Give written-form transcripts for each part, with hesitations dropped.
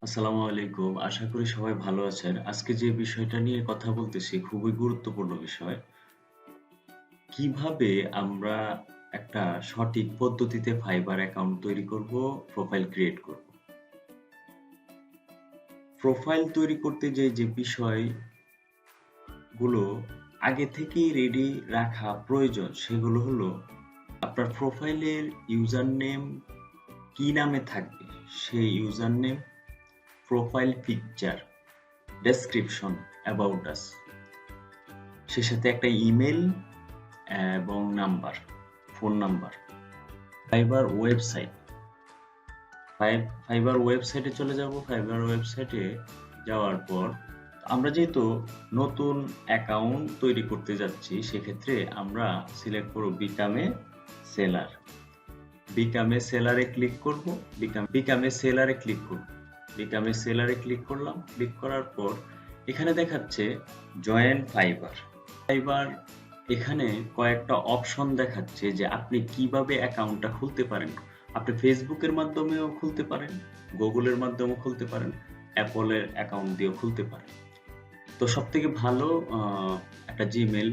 আসসালামু আলাইকুম। আশা করি সবাই ভালো আছেন। আজকে যে বিষয়টা নিয়ে কথা বলতেছি খুবই গুরুত্বপূর্ণ বিষয়। কিভাবে আমরা একটা সঠিক পদ্ধতিতে Fiverr অ্যাকাউন্ট তৈরি করব, প্রোফাইল ক্রিয়েট করব। প্রোফাইল তৈরি করতে যে বিষয়গুলো আগে থেকেই রেডি রাখা প্রয়োজন সেগুলো হলো আপনার প্রোফাইলের ইউজার নেম কি নামে থাকবে সেই user name, profile picture, description, about us, সে সাথে একটা ইমেল এবং number, phone number. Fiverr website, Fiverr ওয়েবসাইটে চলে যাব। ফাইবার ওয়েবসাইটে যাওয়ার পর আমরা যেহেতু নতুন অ্যাকাউন্ট তৈরি করতে যাচ্ছি সেক্ষেত্রে আমরা সিলেক্ট করব বিকামে সেলার। বিকামে সেলারে ক্লিক করব। বিকামে সেলারে ক্লিক করব। বিকামে সেলারে ক্লিক করলাম। ক্লিক করার পর এখানে দেখাচ্ছে জয়েন ফাইবার। ফাইবার এখানে কয়েকটা অপশন দেখাচ্ছে যে আপনি কিভাবে অ্যাকাউন্টটা খুলতে পারেন। আপনি ফেসবুকের মাধ্যমেও খুলতে পারেন, গুগলের মাধ্যমেও খুলতে পারেন, অ্যাপলের অ্যাকাউন্ট দিয়েও খুলতে পারেন। তো সবথেকে ভালো একটা জিমেল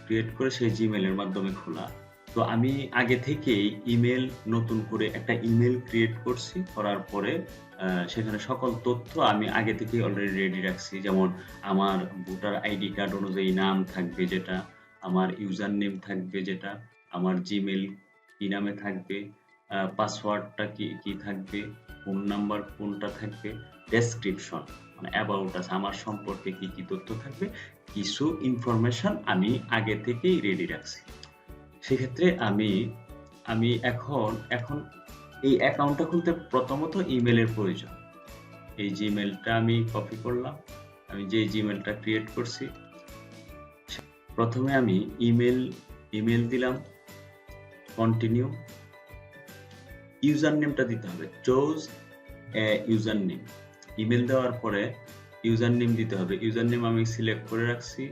ক্রিয়েট করে সেই জিমেলের মাধ্যমে খোলা। তো আমি আগে থেকেই ইমেল নতুন করে একটা ইমেল ক্রিয়েট করছি। করার পরে সেখানে সকল তথ্য আমি আগে থেকেই অলরেডি রেডি রাখছি। যেমন আমার ভোটার আইডি কার্ড অনুযায়ী নাম থাকবে যেটা, আমার ইউজার নেম থাকবে যেটা, আমার জিমেল কি নামে থাকবে, পাসওয়ার্ডটা কি থাকবে, ফোন নাম্বার কোনটা থাকবে, ডেসক্রিপশন মানে অ্যাবাউট আস আমার সম্পর্কে কি তথ্য থাকবে, কিছু ইনফরমেশন আমি আগে থেকেই রেডি রাখছি। সেক্ষেত্রে আমি আমি এখন এই অ্যাকাউন্টটা খুলতে প্রথমত ইমেলের প্রয়োজন। এই জিমেলটা আমি কপি করলাম। আমি যে জিমেলটা ক্রিয়েট করছি প্রথমে আমি ইমেল দিলাম, কন্টিনিউ। ইউজার নেমটা দিতে হবে, চুজ ইউজার নেম। ইমেল দেওয়ার পরে ইউজার নেম দিতে হবে। ইউজার নেম আমি সিলেক্ট করে রাখছি।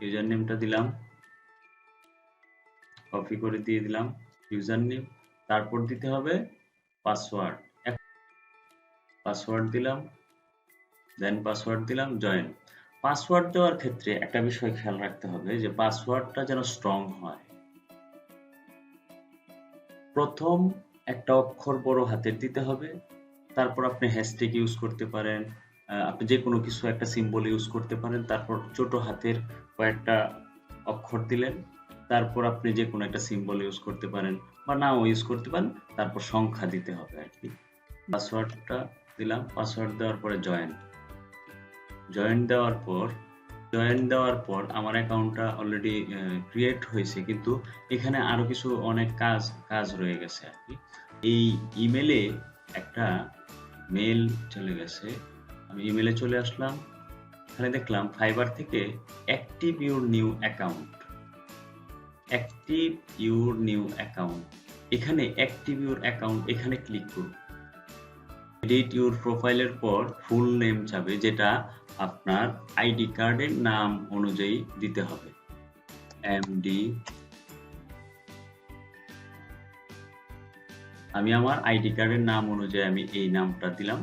ইউজার নেমটা দিলাম, কপি করে দিয়ে দিলাম ইউজার নেম। তারপর দিতে হবে পাসওয়ার্ড। পাসওয়ার্ড দিলাম, দেন পাসওয়ার্ড দিলাম, জয়েন। পাসওয়ার্ড দেওয়ার ক্ষেত্রে একটা বিষয় খেয়াল রাখতে হবে যে পাসওয়ার্ডটা যেন স্ট্রং হয়। প্রথম একটা অক্ষর বড় হাতের দিতে হবে, তারপর আপনি হ্যাশট্যাগ ইউজ করতে পারেন, আপনি যে কোনো কিছু একটা সিম্বল ইউজ করতে পারেন, তারপর ছোট হাতের কয়েকটা অক্ষর দিলেন, তারপর আপনি যে কোনো একটা সিম্বল ইউজ করতে পারেন বা নাও ইউজ করতে পারেন, তারপর সংখ্যা দিতে হবে আর কি। পাসওয়ার্ডটা দিলাম, পাসওয়ার্ড দেওয়ার পরে জয়েন। জয়েন দেওয়ার পর আমার অ্যাকাউন্টটা অলরেডি ক্রিয়েট হয়েছে, কিন্তু এখানে আরো কিছু অনেক কাজ রয়ে গেছে আর কি। এই ইমেলে একটা মেল চলে গেছে। আমি ইমেলে চলে আসলাম। এখানে দেখলাম ফাইবার থেকে active your new account. Active your new account, এখানে অ্যাক্টিভ ইউর অ্যাকাউন্ট এখানে ক্লিক করুন। এডিট ইউর প্রোফাইলের পর ফুল নেম চাবে, যেটা আপনার আইডি কার্ডের নাম অনুযায়ী দিতে হবে। এমডি, আমি আমার আইডি কার্ডের নাম অনুযায়ী আমি এই নামটা দিলাম,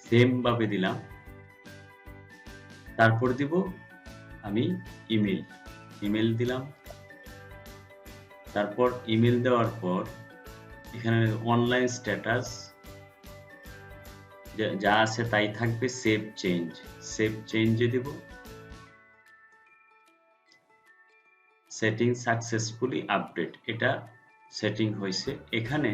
সেম ভাবে দিলাম। তারপর দিব আমি ইমেল দিলাম। তারপর ইমেল দেওয়ার পর এখানে অনলাইন স্ট্যাটাস যা আছে তাই থাকবে, সেভ চেঞ্জে দিব। সেটিং সাকসেসফুলি আপডেট, এটা সেটিং হয়েছে। এখানে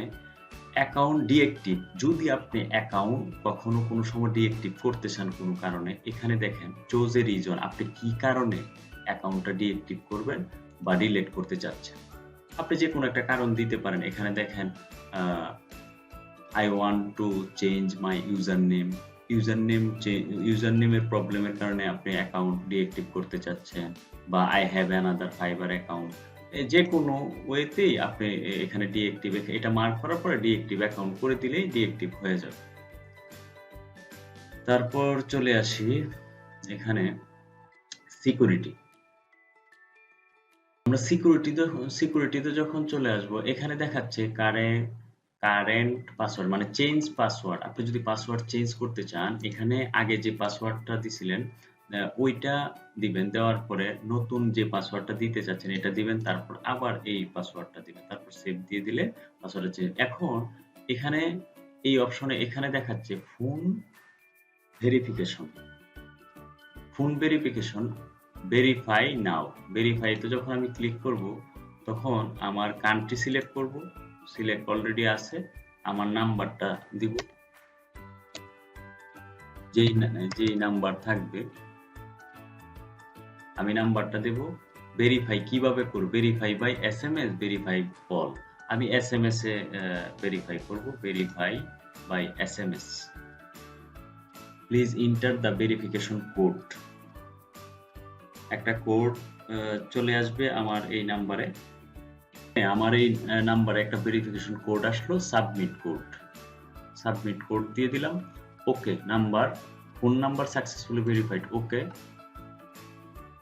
অ্যাকাউন্ট ডিএক্টিভ, যদি আপনি অ্যাকাউন্ট কখনো কোনো সময় ডিএক্টিভ করতে চান কোনো কারণে, এখানে দেখেন চুজ এ রিজন, আপনি কি কারণে অ্যাকাউন্টটা ডিএক্টিভ করবেন বা ডিলিট করতে চাচ্ছেন। আপনি যে কোনো একটা কারণ দিতে পারেন। এখানে দেখেন I want to change my user নেমের প্রবলেমের কারণে আপনি অ্যাকাউন্ট ডিএক্টিভ করতে চাচ্ছেন, বা I have another Fiverr account. যে কোনো ওয়েতেই আপনি এখানে ডিএক্টিভ, এটা মার্ক করার পরে ডিএক্টিভ অ্যাকাউন্ট করে দিলেই ডিএক্টিভ হয়ে যাবে। তারপর চলে আসি এখানে সিকিউরিটি। আমরা সিকিউরিটিতে যখন চলে আসব, এখানে দেখাচ্ছে কারেন্ট পাসওয়ার্ড মানে চেঞ্জ পাসওয়ার্ড। আপনি যদি পাসওয়ার্ড চেঞ্জ করতে চান, এখানে আগে যে পাসওয়ার্ডটা দিছিলেন ওইটা দিবেন। দেওয়ার পরে নতুন যে পাসওয়ার্ডটা দিতে চাচ্ছেন এটা দিবেন। তারপর আবার এই পাসওয়ার্ডটা দিবেন। তারপর সেভ দিয়ে দিলে পাসওয়ার্ডটা চেঞ্জ। এখন এখানে এই অপশনে এখানে দেখাচ্ছে phone verification. Phone verification verify now. ভেরিফাইতে যখন আমি ক্লিক করব তখন আমার কান্ট্রি সিলেক্ট করব। সিলেক্ট অলরেডি আছে। আমার নাম্বারটা দিব। যেই নাম্বার থাকবে আমি নাম্বারটা দেব। ভেরিফাই কিভাবে করব? Verify by SMS, verify call. আমি এসএমএস এ ভেরিফাই করব। Verify by SMS. Please enter the verification code. একটা কোড চলে আসবে আমার এই নাম্বারে। আমার এই নাম্বারে একটা ভেরিফিকেশন কোড আসলো, সাবমিট কোড। সাবমিট কোড দিয়ে দিলাম। Okay, phone number successfully verified. Okay,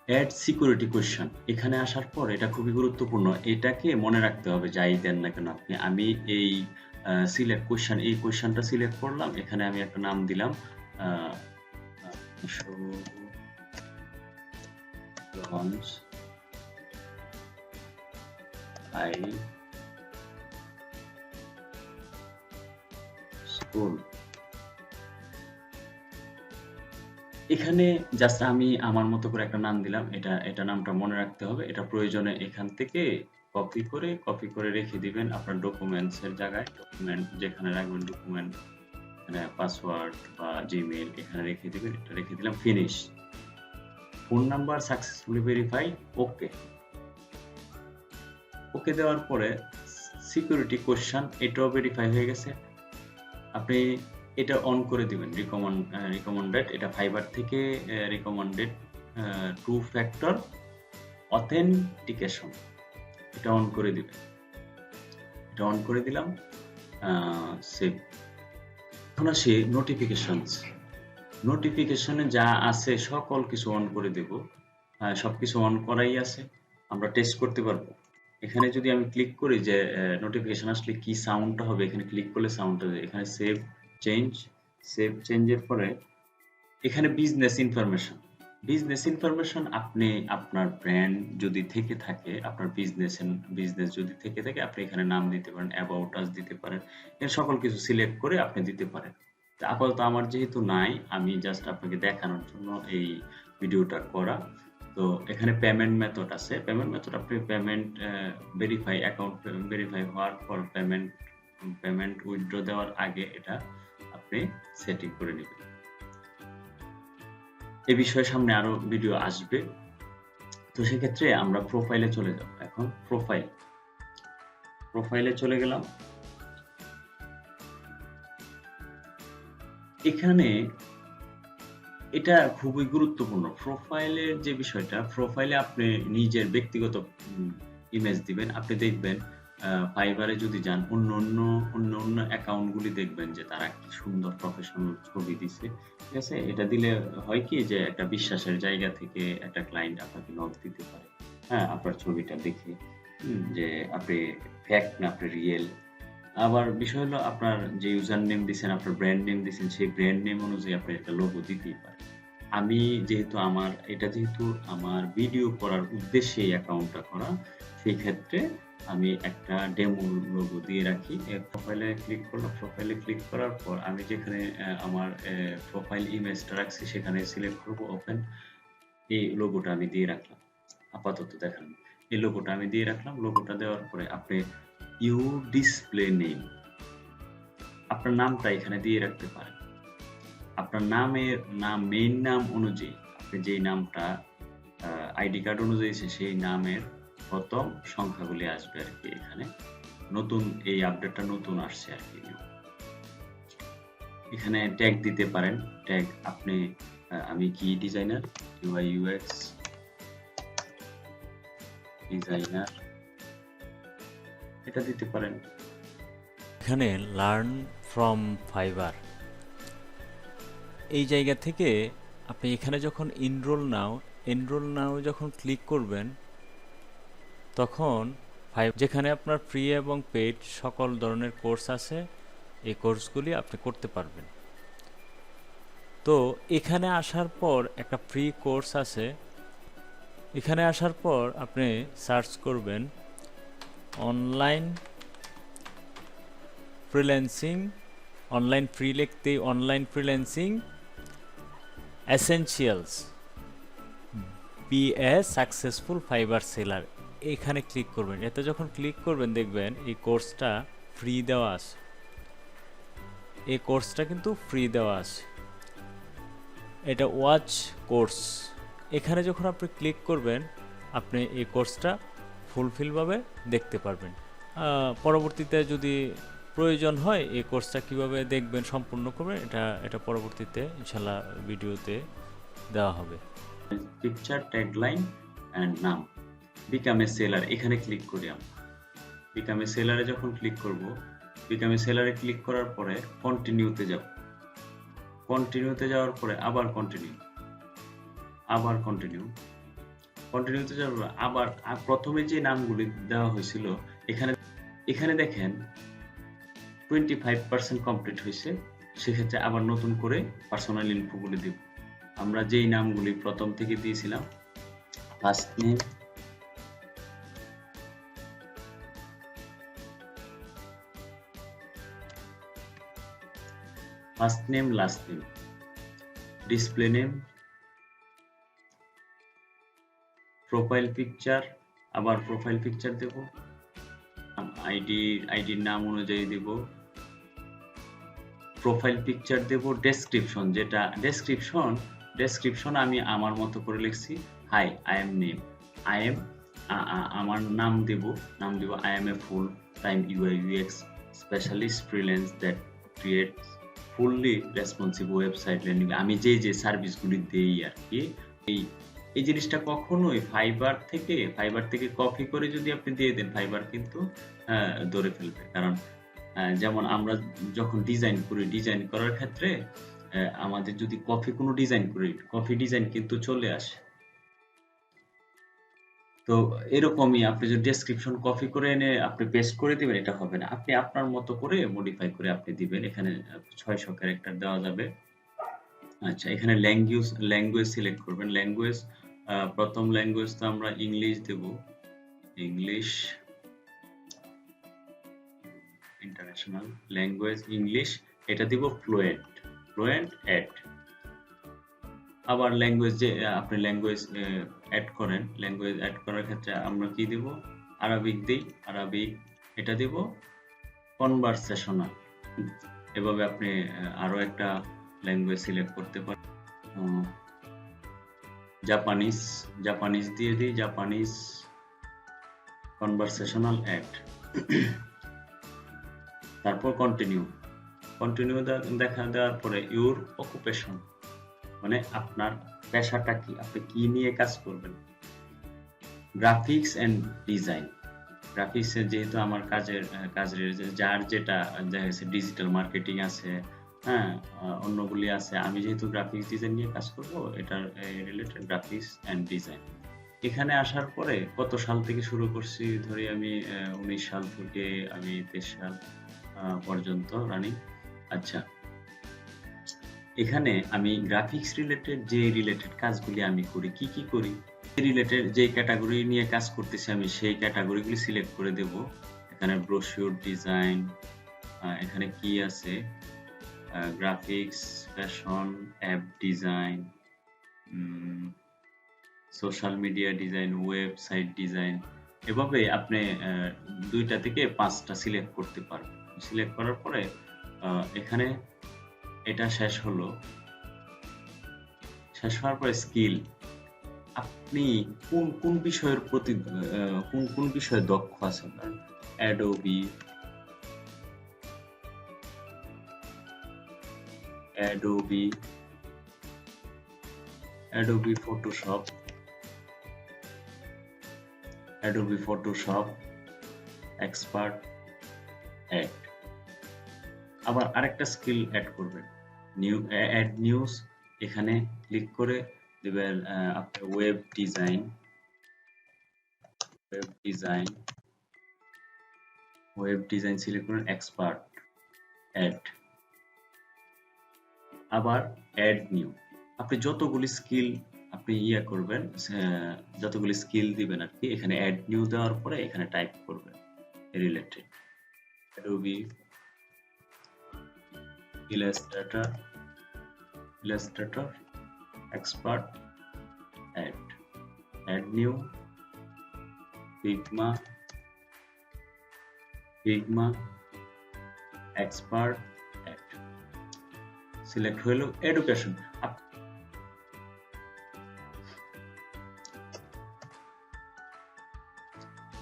add security question. এখানে আসার পর এটা খুবই গুরুত্বপূর্ণ। এটাকে মনে রাখতে হবে যাই দেন না কেন আপনি। আমি এই সিলেক্ট কোয়েশ্চেন, এই কোয়েশ্চেনটা সিলেক্ট করলাম। এখানে আমি একটা নাম দিলাম লঞ্চ স্কুল। এখানে জাস্ট আমি আমার মতো করে একটা নাম দিলাম। এটা নামটা মনে রাখতে হবে। এটা প্রয়োজনে এখান থেকে কপি করে রেখে দিবেন আপনার ডকুমেন্টস এর জায়গায়। ডকুমেন্ট যেখানে রাখবেন, ডকুমেন্ট পাসওয়ার্ড বা জিমেইল এখানে রেখে দিবেন। এটা রেখে দিলাম। Finish. Phone number successfully verify. Okay. Okay দেওয়ার পরে সিকিউরিটি কোয়েশ্চেন এটাও ভেরিফাই হয়ে গেছে। আপনি এটা অন করে দিবেন। রিকমেন্ডেড, এটা ফাইবার থেকে রিকমেন্ডেড টু ফ্যাক্টর অথেন্টিকেশন। এটা অন করে দিবেন। এটা অন করে দিলাম। সেভ। এখন আসি নোটিফিকেশনে যা আছে সকল কিছু অন করে দেব। সবকিছু অন করাই আছে। আমরা টেস্ট করতে পারবো। এখানে যদি আমি ক্লিক করি যে নোটিফিকেশন আসলে কি সাউন্ডটা হবে, এখানে ক্লিক করলে সাউন্ডটা হবে। এখানে সেভ চেঞ্জের পরে এখানে বিজনেস ইনফরমেশন আপনি আপনার ব্র্যান্ড যদি থেকে থাকে, আপনার বিজনেস যদি থেকে থাকে আপনি এখানে নাম দিতে পারেন, অ্যাবাউট আস দিতে পারেন। এর সকল কিছু সিলেক্ট করে আপনি দিতে পারেন। আপাতত আমার যেহেতু নাই, আমি জাস্ট আপনাকে দেখানোর জন্য এই ভিডিওটা করা। তো এখানে পেমেন্ট মেথড আছে। পেমেন্ট মেথড আপনি অ্যাকাউন্ট ভেরিফাই হওয়ার পর পেমেন্ট উইথড্র দেওয়ার আগে এটা আপনি সেটিং করে নেবেন। এ বিষয়ে সামনে আরো ভিডিও আসবে। তো সেক্ষেত্রে আমরা প্রোফাইলে চলে যাব। এখন প্রোফাইলে চলে গেলাম। এখানে এটা খুবই গুরুত্বপূর্ণ। প্রোফাইলের যে বিষয়টা, প্রোফাইলে আপনি নিজের ব্যক্তিগত ইমেজ দিবেন। আপনি দেখবেন ফাইবারে যদি যান, অন্য অ্যাকাউন্টগুলি দেখবেন যে তারা কি সুন্দর প্রফেশনাল ছবি দিছে। ঠিক আছে? এটা দিলে হয় কি যে একটা বিশ্বাসের জায়গা থেকে একটা ক্লায়েন্ট আপনাকে নক দিতে পারে। হ্যাঁ, আপনার ছবিটা দেখে যে আপনি ফেক না আপনি রিয়েল। আবার বিষয় হলো আপনার যে ইউজার নেম দিছেন, আপনার ব্র্যান্ড নেম দিছেন, সেই ব্র্যান্ড নেম অনুযায়ী আপনি একটা লোগো দিতেই পারেন। আমি যেহেতু আমার ভিডিও করার উদ্দেশ্যে এই অ্যাকাউন্টটা করা, সেই ক্ষেত্রে আমি একটা ডেমো লোগো দিয়ে রাখি। প্রোফাইলে ক্লিক করলাম। প্রোফাইলে ক্লিক করার পর আমি যেখানে আমার প্রোফাইল ইমেজটা রাখছি সেখানে সিলেক্ট করব ওপেন। এই লোগোটা আমি দিয়ে রাখলাম। আপাতত দেখান। এই লোগোটা আমি দিয়ে রাখলাম। লোগোটা দেওয়ার পরে আপনি ইউর ডিসপ্লে নেম, আপনার নামটা এখানে দিয়ে রাখতে পারেন। আপনার মেইন নাম অনুযায়ী আপনি যেই নামটা আইডি কার্ড অনুযায়ী সেই নামের প্রথম সংখ্যাগুলি আসবে আর কি। এখানে নতুন এই আপডেটটা নতুন আসছে আর কি। এখানে ট্যাগ দিতে পারেন। ট্যাগ আপনি আমি কি ডিজাইনার, ইউআই ইউএক্স ডিজাইনার, এটা দিতে পারেন। এখানে লার্ন ফ্রম ফাইবার এই জায়গা থেকে আপনি এখানে যখন এনরোল নাও যখন ক্লিক করবেন তখন যেখানে আপনার ফ্রি এবং পেইড সকল ধরনের কোর্স আছে, এই কোর্সগুলি আপনি করতে পারবেন। তো এখানে আসার পর একটা ফ্রি কোর্স আছে, এখানে আসার পর আপনি সার্চ করবেন অনলাইন ফ্রিল্যান্সিং, অনলাইন ফ্রি লিখতেই online freelancing essentials be a successful Fiverr seller, এখানে ক্লিক করবেন। এতে যখন ক্লিক করবেন দেখবেন এই কোর্সটা ফ্রি দেওয়া আছে, এই কোর্সটা কিন্তু ফ্রি দেওয়া আছে, এটা ওয়াচ কোর্স। এখানে যখন আপনি ক্লিক করবেন আপনি এই কোর্সটা ফুলফিলভাবে দেখতে পারবেন। পরবর্তীতে যদি প্রয়োজন হয় এই কোর্সটা কিভাবে দেখবেন, সম্পূর্ণ করবেন, এটা পরবর্তীতে ইনশাল্লাহ ভিডিওতে দেওয়া হবে। পিকচার, ট্যাগলাইন অ্যান্ড নাম, বিকাম এ সেলার, এখানে ক্লিক করি আমরা। বিকাম এ সেলারে যখন ক্লিক করব, বিকাম এ সেলারে ক্লিক করার পরে কন্টিনিউতে যাব, কন্টিনিউতে যাওয়ার পরে আবার কন্টিনিউ, আবার কন্টিনিউতে যাওয়ার পরে আবার প্রথমে যে নামগুলি দেওয়া হয়েছিল এখানে দেখেন 25% কমপ্লিট হয়েছে। সেক্ষেত্রে আবার নতুন করে পার্সোনাল ইনফোগুলি দেব। আমরা যেই নামগুলি প্রথম থেকে দিয়েছিলাম, first name, last name, display name, profile picture, আবার প্রোফাইল পিকচার দেব, আইডির নাম অনুযায়ী দেব, প্রোফাইল পিকচার দেব, ডেসক্রিপশন, যেটা ডেসক্রিপশন আমি আমার মতো করে লিখছি, হাই আই এম নেম, আমার নাম দেব I am a full time UI UX specialist freelance that creates fully responsive website landing, আমি যে সার্ভিসগুলি দেই আর কি। এই জিনিসটা কখনোই ফাইবার থেকে কপি করে যদি আপনি দিয়ে দেন, ফাইবার কিন্তু ধরে ফেলবে। কারণ যেমন আমরা যখন ডিজাইন করার ক্ষেত্রে আমাদের যদি কোনো ডিজাইন করি, কপি ডিজাইন কিন্তু চলে আসে। তো এরকমই আপনি যদি ডেসক্রিপশন কপি করে এনে আপনি পেস্ট করে দিবেন, এটা হবে না। আপনি আপনার মতো করে মডিফাই করে আপনি দিবেন। এখানে 600 ক্যারেক্টার দেওয়া যাবে। আচ্ছা, এখানে ল্যাঙ্গুয়েজ সিলেক্ট করবেন। ল্যাঙ্গুয়েজ, প্রথম ল্যাঙ্গুয়েজ তো আমরা ইংলিশ দেব, ইংলিশ, ইন্টারন্যাশনাল ল্যাঙ্গুয়েজ ইংলিশ, এটা দিব ফ্লুয়েন্ট অ্যাড। আবার ল্যাঙ্গুয়েজ, যে আপনি ল্যাঙ্গুয়েজ অ্যাড করার ক্ষেত্রে আমরা কি দিব, আরবিক দিই, আরবিক, এটা দিব কনভারসেশনাল। এভাবে আপনি আরো একটা ল্যাঙ্গুয়েজ সিলেক্ট করতে পারেন। জাপানিজ দিয়ে দিই, জাপানিজ কনভারসেশনাল অ্যাড। তারপর কন্টিনিউ দেওয়ার পরে ইউর অকুপেশন, মানে আপনার পেশাটা কি, আপনি কি নিয়ে কাজ করবেন। গ্রাফিক্স এন্ড ডিজাইন, গ্রাফিক্সে যেহেতু আমার কাজের যার যেটা দেখা গেছে ডিজিটাল মার্কেটিং আছে, হ্যাঁ, অন্যগুলি আছে, আমি যেহেতু গ্রাফিক্স ডিজাইন নিয়ে কাজ করব, এটার রিলেটেড গ্রাফিক্স এন্ড ডিজাইন। এখানে আসার পরে কত সাল থেকে শুরু করছি, ধরি আমি 19 সাল থেকে আমি 23 সাল পর্যন্ত রানিং। আচ্ছা, এখানে আমি গ্রাফিক্স রিলেটেড কাজগুলি আমি করি, কি করি, রিলেটেড যে ক্যাটাগরি নিয়ে কাজ করতেছি আমি সেই ক্যাটাগরিগুলি সিলেক্ট করে দেব। এখানে ব্রোশিওর ডিজাইন, এখানে কি আছে, graphics, fashion, app design, social media design, website design, এভাবে আপনি 2টা থেকে 5টা সিলেক্ট করতে পারবেন। সিলেক্ট করার পরে এখানে এটা শেষ হওয়ার পরে স্কিল, আপনি কোন বিষয়ের প্রতি কোন বিষয়ে দক্ষ আছেন। Adobe Photoshop expert add. আবার আরেকটা স্কিল অ্যাড করবেন, অ্যাড নিউজ, এখানে ক্লিক করে দেবেন আপনার web design, web design select করুন, এক্সপার্ট, অ্যাড, আবার অ্যাড নিউ। আপনি যতগুলি স্কিল আপনি করবেন, যতগুলি স্কিল দিবেন আর কি, এখানে অ্যাড নিউ দেওয়ার পরে এখানে টাইপ করবেন related Adobe Illustrator expert, add new, Figma expert, add. Select হলো এডুকেশন।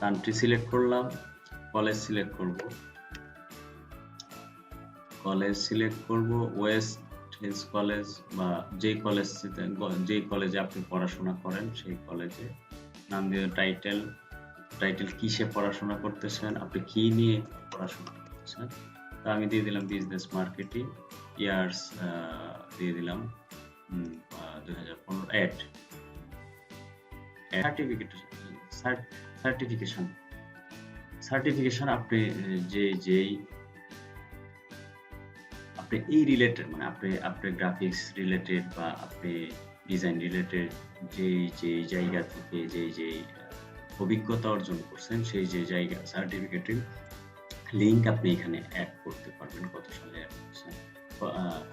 কান্ট্রি সিলেক্ট করলাম, কলেজ সিলেক্ট করব, ওয়েস্ট হিলস কলেজ বা যে কলেজে আপনি পড়াশোনা করেন সেই কলেজে নাম দিয়ে টাইটেল কিসে পড়াশোনা করতেছেন, আপনি কি নিয়ে পড়াশোনা করতেছেন। তো আমি দিয়ে দিলাম বিজনেস মার্কেটিং, ইয়ার্স দিয়ে দিলাম 2015, অ্যাড, সার্টিফিকেশন আপনি আপনি এই রিলেটেড, মানে আপনি গ্রাফিক্স রিলেটেড বা আপনি ডিজাইন রিলেটেড যে জায়গা থেকে যে অভিজ্ঞতা অর্জন করছেন সেই যে জায়গা সার্টিফিকেটের লিঙ্ক আপনি এখানে অ্যাড করতে পারবেন। কত সালে অ্যাড করছেন,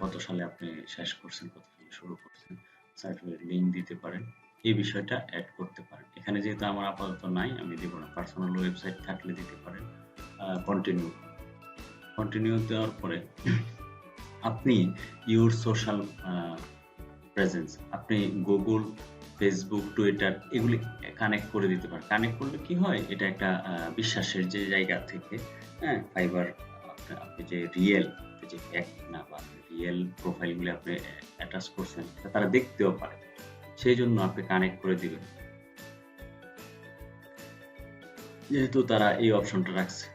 কত সালে আপনি শেষ করছেন, কত সালে শুরু করছেন, সার্টিফিকেট লিঙ্ক দিতে পারেন। এই বিষয়টা অ্যাড করতে পারেন। এখানে যেহেতু আমার আপাতত নাই, আমি দেব না। পার্সোনাল ওয়েবসাইট থাকলে দিতে পারেন। কন্টিনিউ দেওয়ার পরে আপনি ইউর সোশ্যাল প্রেজেন্স, আপনি গুগল, ফেসবুক, টুইটার এগুলি কানেক্ট করে দিতে পারেন। কানেক্ট করলে কি হয়, এটা একটা বিশ্বাসের যে জায়গা থেকে, হ্যাঁ, ফাইবার আপনি যে রিয়েল, যে ফেক না বা রিয়েল প্রোফাইলগুলি আপনি অ্যাটাচ করছেন তারা দেখতেও পারে, সেই জন্য আপনি কানেক্ট করে দিবেন, যেহেতু তারা এই অপশনটা রাখছে।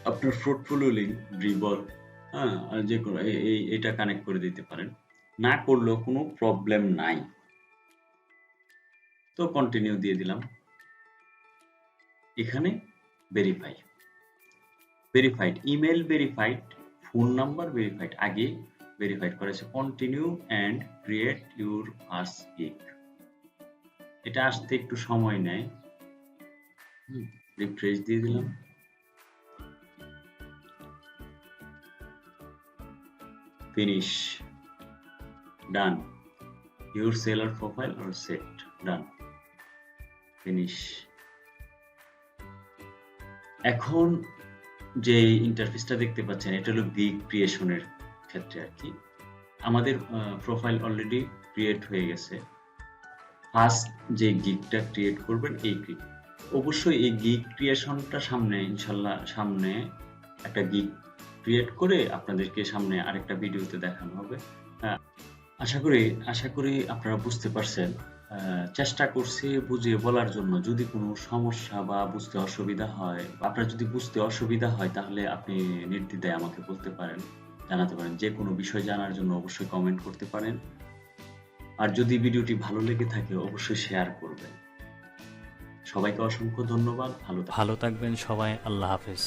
আপনার পোর্টফোলিও লিংক, ড্রিবল, হ্যাঁ, আর যে কোনো এটা কানেক্ট করে দিতে পারেন। না করলেও কোনো প্রবলেম নাই। তো কন্টিনিউ দিয়ে দিলাম। এখানে verified, email verified, phone number verified, আগে ভেরিফাইড করেছে। Continue and create your first gig. এটা আসতে একটু সময় নেয়। রিফ্রেশ দিয়ে দিলাম। Finish, done, your seller profile are set, done, finish. এখন যে ইন্টারফেসটা দেখতে পাচ্ছেন এটা হলো গিগ ক্রিয়েশনের ক্ষেত্রে আর কি। আমাদের প্রোফাইল অলরেডি ক্রিয়েট হয়ে গেছে। ফার্স্ট যে গিগটা ক্রিয়েট করবেন এই গিগ, অবশ্যই এই গিগ ক্রিয়েশনটা সামনে ইনশাল্লাহ সামনে একটা গিগ ক্রিয়েট করে আপনাদেরকে সামনে আরেকটা ভিডিওতে দেখানো হবে। আশা করি আপনারা বুঝতে পারছেন। চেষ্টা করছি বুঝিয়ে বলার জন্য। যদি কোনো সমস্যা বা বুঝতে অসুবিধা হয়, আপনার যদি বুঝতে অসুবিধা হয় তাহলে আপনি নির্দ্বিধায় আমাকে বলতে পারেন, জানাতে পারেন। যে কোনো বিষয় জানার জন্য অবশ্যই কমেন্ট করতে পারেন। আর যদি ভিডিওটি ভালো লেগে থাকে অবশ্যই শেয়ার করবেন। সবাইকে অসংখ্য ধন্যবাদ। ভালো থাকবেন সবাই। আল্লাহ হাফেজ।